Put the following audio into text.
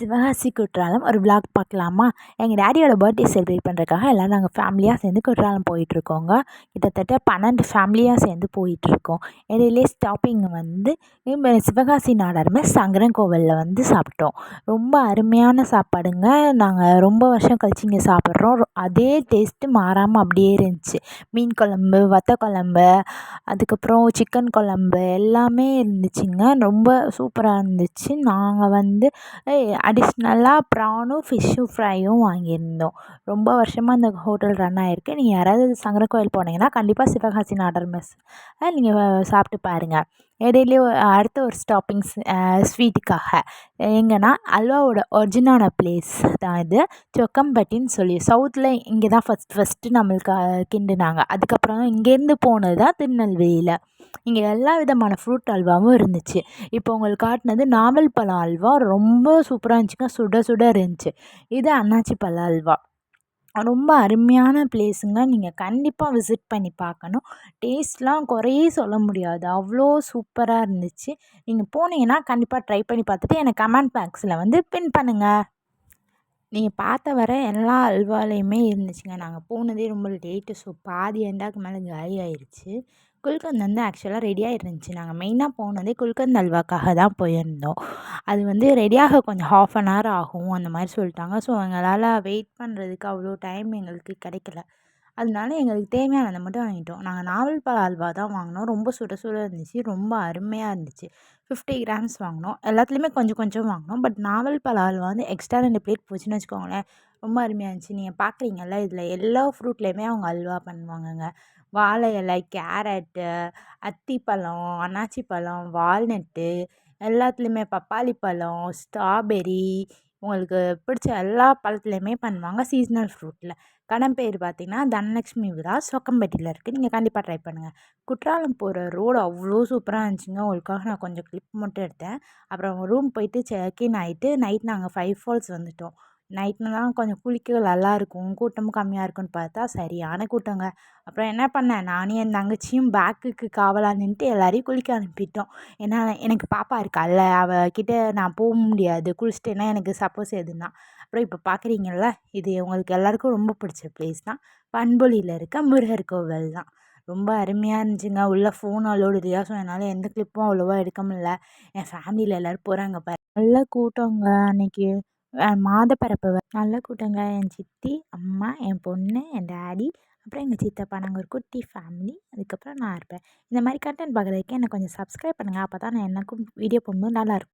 சிவகாசி குற்றாலம் ஒரு விளாக் பார்க்கலாமா? எங்கள் டாடியோட பர்த்டே செலிப்ரேட் பண்ணுறதுக்காக எல்லோரும் நாங்கள் ஃபேமிலியாக சேர்ந்து குற்றாலம் போயிட்டுருக்கோங்க. கிட்டத்தட்ட 12 ஃபேமிலியாக சேர்ந்து போயிட்டுருக்கோம். இடையிலே ஸ்டாப்பிங் வந்து சிவகாசி நாடாருமே சங்கரன் கோவிலில் வந்து சாப்பிட்டோம். ரொம்ப அருமையான சாப்பாடுங்க. நாங்கள் ரொம்ப வருஷம் கழிச்சு இங்கே சாப்பிட்றோம். அதே டேஸ்ட்டு மாறாமல் அப்படியே இருந்துச்சு. மீன் குழம்பு, வத்த குழம்பு, அதுக்கப்புறம் சிக்கன் குழம்பு எல்லாமே இருந்துச்சுங்க. ரொம்ப சூப்பராக இருந்துச்சு. நாங்கள் வந்து அடிஷ்னலாக ப்ரானும் ஃபிஷ்ஷும் ஃப்ரையும் வாங்கியிருந்தோம். ரொம்ப வருஷமாக இந்த ஹோட்டல் ரன் ஆகிருக்கு. நீங்கள் யாராவது சங்கரன் கோயில் போனீங்கன்னா கண்டிப்பாக சிவகாசி நாடார் மெஸ் நீங்கள் சாப்பிட்டு பாருங்கள். இடையிலேயே அடுத்த ஒரு ஸ்டாப்பிங்ஸ் ஸ்வீட்டுக்காக எங்கன்னா அல்வாவோட ஒரிஜினான பிளேஸ் தான் இது. சொக்கம்பட்டின்னு சொல்லி சவுத்தில் இங்கே தான் ஃபஸ்ட்டு நம்மளுக்கு கிண்டுனாங்க. அதுக்கப்புறம் இங்கேருந்து போனது தான் திருநெல்வேலியில். இங்கே எல்லா விதமான ஃப்ரூட் அல்வாவும் இருந்துச்சு. இப்போ உங்களுக்கு காட்டினது நாவல் பழம் அல்வா ரொம்ப சூப்பராக இருந்துச்சுங்க. சுட சுட இருந்துச்சு. இது அன்னாச்சி பழ அல்வா. ரொம்ப அருமையான பிளேஸுங்க. நீங்கள் கண்டிப்பாக விசிட் பண்ணி பார்க்கணும். டேஸ்ட்லாம் குறையே சொல்ல முடியாது. அவ்வளோ சூப்பராக இருந்துச்சு. நீங்கள் போனீங்கன்னா கண்டிப்பாக ட்ரை பண்ணி பார்த்துட்டு எனக்கு கமெண்ட் பாக்ஸில் வந்து பின் பண்ணுங்கள். நீங்கள் பார்த்த வர எல்லா அல்வாலையுமே இருந்துச்சுங்க. நாங்கள் போனதே ரொம்ப லேட்டு. ஸோ பாதி எண்டாக்கு மேலே காலி ஆயிடுச்சு. குல்கந்த் வந்து ஆக்சுவலாக ரெடியாக இருந்துச்சு. நாங்கள் மெயினாக போனதே குல்கந்த் அல்வாக்காக தான் போயிருந்தோம். அது வந்து ரெடியாக கொஞ்சம் 1/2 அன் ஹவர் ஆகும் அந்த மாதிரி சொல்லிட்டாங்க. ஸோ எங்களால் வெயிட் பண்ணுறதுக்கு அவ்வளோ டைம் எங்களுக்கு கிடைக்கல. அதனால எங்களுக்கு தேவையானதை மட்டும் வாங்கிட்டோம். நாங்கள் நாவல் பழ அல்வா தான் வாங்கினோம். ரொம்ப சுட சுட இருந்துச்சு. ரொம்ப அருமையாக இருந்துச்சு. 50 கிராம்ஸ் வாங்கினோம். எல்லாத்துலேயுமே கொஞ்சம் கொஞ்சம் வாங்கினோம். பட் நாவல் பழ அல்வா வந்து எக்ஸ்ட்ரா 2 பிளேட் போச்சுன்னு வச்சுக்கோங்களேன். ரொம்ப அருமையாக இருந்துச்சு. நீங்கள் பார்க்குறீங்கல்ல, இதில் எல்லா ஃப்ரூட்லேயுமே அவங்க அல்வா பண்ணுவாங்கங்க. வாழை இலை, கேரட்டு, அத்திப்பழம், அன்னாச்சி பழம், வால்நட்டு, எல்லாத்துலேயுமே பப்பாளி பழம், ஸ்ட்ராபெர்ரி, உங்களுக்கு பிடிச்ச எல்லா பழத்துலேயுமே பண்ணுவாங்க. சீசனல் ஃப்ரூட்டில். கடை பேர் பார்த்தீங்கன்னா தனலக்ஷ்மி விலாஸ், சொக்கம்பட்டியில் இருக்குது. நீங்கள் கண்டிப்பாக ட்ரை பண்ணுங்கள். குற்றாலம் போகிற ரோடு அவ்வளோ சூப்பராக இருந்துச்சுங்க. உங்களுக்காக நான் கொஞ்சம் கிளிப் மட்டும் எடுத்தேன். அப்புறம் ரூம் போயிட்டு செக்இன் ஆகிட்டு நைட் நாங்கள் 5 ஃபால்ஸ் வந்துவிட்டோம். நைட்லாம் கொஞ்சம் குளிக்க நல்லாயிருக்கும், கூட்டமும் கம்மியாக இருக்குன்னு பார்த்தா சரியான கூட்டங்க. அப்புறம் என்ன பண்ணேன், நானும் என் தங்கச்சியும் பேக்குக்கு காவலாக நின்றுட்டு எல்லாரையும் குளிக்க அனுப்பிட்டோம். ஏன்னா எனக்கு பாப்பா இருக்கால்ல, அவகிட்ட நான் போக முடியாது குளிச்சிட்டேன்னா எனக்கு சப்போஸ் எதுனா. அப்புறம் இப்போ பார்க்குறீங்கள்ல, இது உங்களுக்கு எல்லாருக்கும் ரொம்ப பிடிச்ச பிளேஸ் தான். பண்பொழியில் இருக்க முருகர் கோவில் தான். ரொம்ப அருமையாக இருந்துச்சுங்க. உள்ளே ஃபோன் அலோடு இல்லையா, ஸோ என்னால் எந்த கிளிப்பும் அவ்வளோவா எடுக்க முடியல. என் ஃபேமிலியில் எல்லோரும் போகிறாங்க பாரு. நல்ல கூட்டங்க அன்னைக்கு. மாதப்பிறப்பு நல்ல கூட்டங்க. என் சித்தி, அம்மா, என் பொண்ணு, என் டாடி, அப்புறம் எங்கள் சித்தப்பா. நாங்கள் ஒரு குட்டி ஃபேமிலி. அதுக்கப்புறம் நான் இருப்பேன். இந்த மாதிரி கண்டென்ட் பார்க்குறதுக்கு எனக்கு கொஞ்சம் சப்ஸ்கிரைப் பண்ணுங்கள். அப்போ தான் நான் எனக்கும் வீடியோ போடும்போது நல்லாயிருக்கும்.